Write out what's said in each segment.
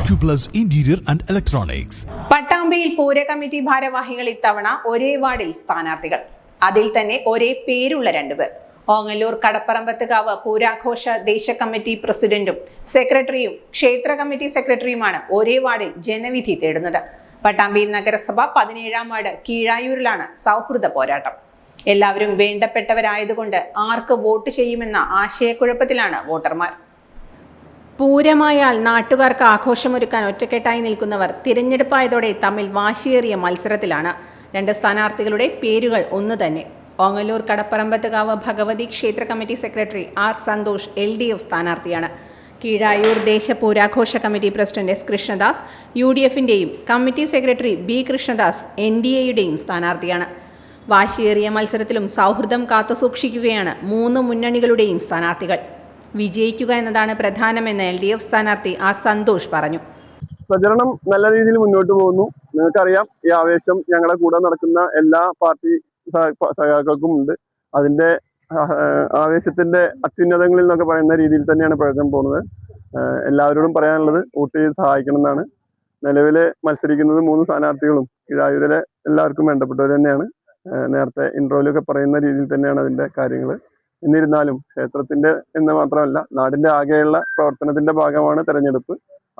Acuplus Interior and Electronics. പട്ടാമ്പിയിൽ പൂര committee ഭാരവാഹികൾ ഇത്തവണ ഒരേ വാർഡിൽ സ്ഥാനാർത്ഥികൾ. അതിൽ തന്നെ ഒരേ പേരുള്ള രണ്ടുപേർ. ഓങ്ങല്ലൂർ കടപ്പറമ്പത്തുകാവ് പൂരാഘോഷ ദേശ കമ്മിറ്റി പ്രസിഡന്റും സെക്രട്ടറിയും ക്ഷേത്ര കമ്മിറ്റി സെക്രട്ടറിയുമാണ് ഒരേ വാർഡിൽ ജനവിധി തേടുന്നത്. പട്ടാമ്പി നഗരസഭ 17-ാം വാർഡ് കീഴായൂരിലാണ് സൗഹൃദ പോരാട്ടം. എല്ലാവരും വേണ്ടപ്പെട്ടവരായതുകൊണ്ട് ആർക്ക് വോട്ട് ചെയ്യുമെന്ന ആശയക്കുഴപ്പത്തിലാണ് വോട്ടർമാർ. പൂരമായാൽ നാട്ടുകാർക്ക് ആഘോഷമൊരുക്കാൻ ഒറ്റക്കെട്ടായി നിൽക്കുന്നവർ തിരഞ്ഞെടുപ്പായതോടെ തമ്മിൽ വാശിയേറിയ മത്സരത്തിലാണ്. രണ്ട് സ്ഥാനാർത്ഥികളുടെ പേരുകൾ ഒന്നു തന്നെ. ഓങ്ങല്ലൂർ കടപ്പറമ്പത്തുകാവ് ഭഗവതി ക്ഷേത്ര committee secretary R Santhosh LDF സ്ഥാനാർത്ഥിയാണ്. കീഴായൂർ ദേശപൂരാഘോഷ കമ്മിറ്റി പ്രസിഡന്റ് S കൃഷ്ണദാസ് UDFിന്റെയും കമ്മിറ്റി സെക്രട്ടറി B കൃഷ്ണദാസ് NDAയുടെയും സ്ഥാനാർത്ഥിയാണ്. വാശിയേറിയ മത്സരത്തിലും സൗഹൃദം കാത്തുസൂക്ഷിക്കുകയാണ് മൂന്ന് മുന്നണികളുടെയും സ്ഥാനാർത്ഥികൾ. വിജയിക്കുക എന്നതാണ് പ്രധാനമെന്ന് LDF സ്ഥാനാർത്ഥി ആർ സന്തോഷ് പറഞ്ഞു. പ്രചരണം നല്ല രീതിയിൽ മുന്നോട്ട് പോകുന്നു. നിങ്ങൾക്കറിയാം, ഈ ആവേശം ഞങ്ങളുടെ കൂടെ നടക്കുന്ന എല്ലാ പാർട്ടി സഖാക്കൾക്കും ഉണ്ട്. അതിന്റെ ആവേശത്തിന്റെ അത്യുന്നതങ്ങളിൽ എന്നൊക്കെ പറയുന്ന രീതിയിൽ തന്നെയാണ് പ്രചരണം പോകുന്നത്. എല്ലാവരോടും പറയാനുള്ളത് വോട്ട് ചെയ്ത് സഹായിക്കണം എന്നാണ്. നിലവിൽ മത്സരിക്കുന്നത് 3 സ്ഥാനാർത്ഥികളും കീഴായൂരിലെ എല്ലാവർക്കും വേണ്ടപ്പെട്ടവർ തന്നെയാണ്. നേരത്തെ ഇൻട്രോയിലൊക്കെ പറയുന്ന രീതിയിൽ തന്നെയാണ് അതിന്റെ കാര്യങ്ങൾ. എന്നിരുന്നാലും ക്ഷേത്രത്തിന്റെ എന്ന് മാത്രമല്ല, നാടിന്റെ ആകെയുള്ള പ്രവർത്തനത്തിന്റെ ഭാഗമാണ് തെരഞ്ഞെടുപ്പ്.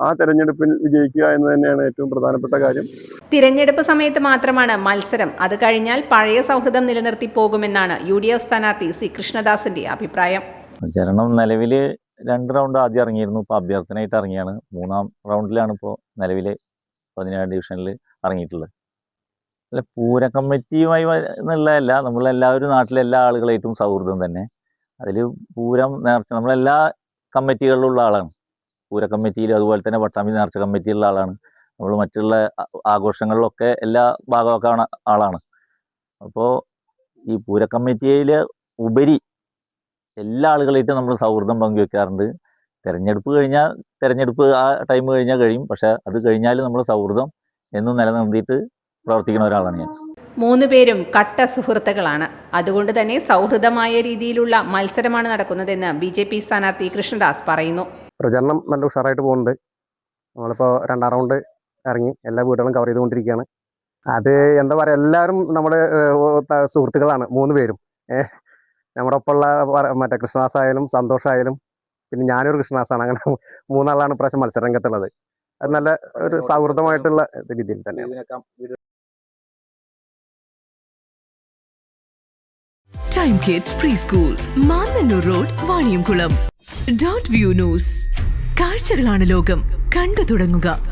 ആ തെരഞ്ഞെടുപ്പിൽ വിജയിക്കുക എന്ന് തന്നെയാണ് ഏറ്റവും പ്രധാനപ്പെട്ട കാര്യം. തിരഞ്ഞെടുപ്പ് സമയത്ത് മാത്രമാണ് മത്സരം. അത് കഴിഞ്ഞാൽ പഴയ സൗഹൃദം നിലനിർത്തി പോകുമെന്നാണ് UDF സ്ഥാനാർത്ഥി C കൃഷ്ണദാസിന്റെ അഭിപ്രായം. പ്രചരണം നിലവിൽ 2 റൗണ്ട് ആദ്യം ഇറങ്ങിയിരുന്നു. ഇപ്പോൾ അഭ്യർത്ഥനയായിട്ട് ഇറങ്ങിയാണ്. 3-ാം റൗണ്ടിലാണ് ഇപ്പോൾ നിലവിൽ 17 ഡിവിഷനിൽ ഇറങ്ങിയിട്ടുള്ളത്. അല്ല, പൂര കമ്മിറ്റിയുമായി എന്നുള്ളതല്ല, നമ്മളെല്ലാവരും നാട്ടിലെ എല്ലാ ആളുകളായിട്ടും സൗഹൃദം തന്നെ. അതിൽ പൂരം നേർച്ച നമ്മളെല്ലാ കമ്മിറ്റികളിലുള്ള ആളാണ്. പൂര കമ്മിറ്റിയിലും അതുപോലെ തന്നെ പട്ടാമ്പി നേർച്ച കമ്മിറ്റിയിലുള്ള ആളാണ്. നമ്മൾ മറ്റുള്ള ആഘോഷങ്ങളിലൊക്കെ എല്ലാ ഭാഗമൊക്കെ ആളാണ്. അപ്പോൾ ഈ പൂര കമ്മിറ്റിയിൽ ഉപരി എല്ലാ ആളുകളായിട്ടും നമ്മൾ സൗഹൃദം പങ്കുവെക്കാറുണ്ട്. തെരഞ്ഞെടുപ്പ് ആ ടൈം കഴിഞ്ഞാൽ കഴിയും. പക്ഷെ അത് കഴിഞ്ഞാൽ നമ്മൾ സൗഹൃദം എന്നും നിലനിർത്തിയിട്ട് പ്രവർത്തിക്കുന്ന ഒരാളാണ് ഞാൻ. 3 പേരും കട്ട സുഹൃത്തുക്കളാണ്. അതുകൊണ്ട് തന്നെ സൗഹൃദമായ രീതിയിലുള്ള മത്സരമാണ് നടക്കുന്നതെന്ന് BJP സ്ഥാനാർത്ഥി കൃഷ്ണദാസ് പറയുന്നു. പ്രചരണം നല്ല ഉഷാറായിട്ട് പോകുന്നുണ്ട്. നമ്മളിപ്പോൾ 2-ാം റൗണ്ട് ഇറങ്ങി എല്ലാ വീടുകളും കവർ ചെയ്തുകൊണ്ടിരിക്കുകയാണ്. അത് എന്താ പറയുക, എല്ലാവരും നമ്മുടെ സുഹൃത്തുക്കളാണ് 3 പേരും. നമ്മുടെ ഒപ്പമുള്ള മറ്റേ കൃഷ്ണദാസ് ആയാലും സന്തോഷായാലും പിന്നെ ഞാനൊരു കൃഷ്ണദാസാണ്. അങ്ങനെ 3 ആളാണ് ഇപ്രാവശ്യം മത്സരരംഗത്തുള്ളത്. അത് നല്ല ഒരു സൗഹൃദമായിട്ടുള്ള രീതിയിൽ തന്നെയാണ്. Time Kids Preschool, Mannannur road, Vaniyamkulam. .view News. കാഴ്ചകളാണ് ലോകം, കണ്ടു തുടങ്ങുക.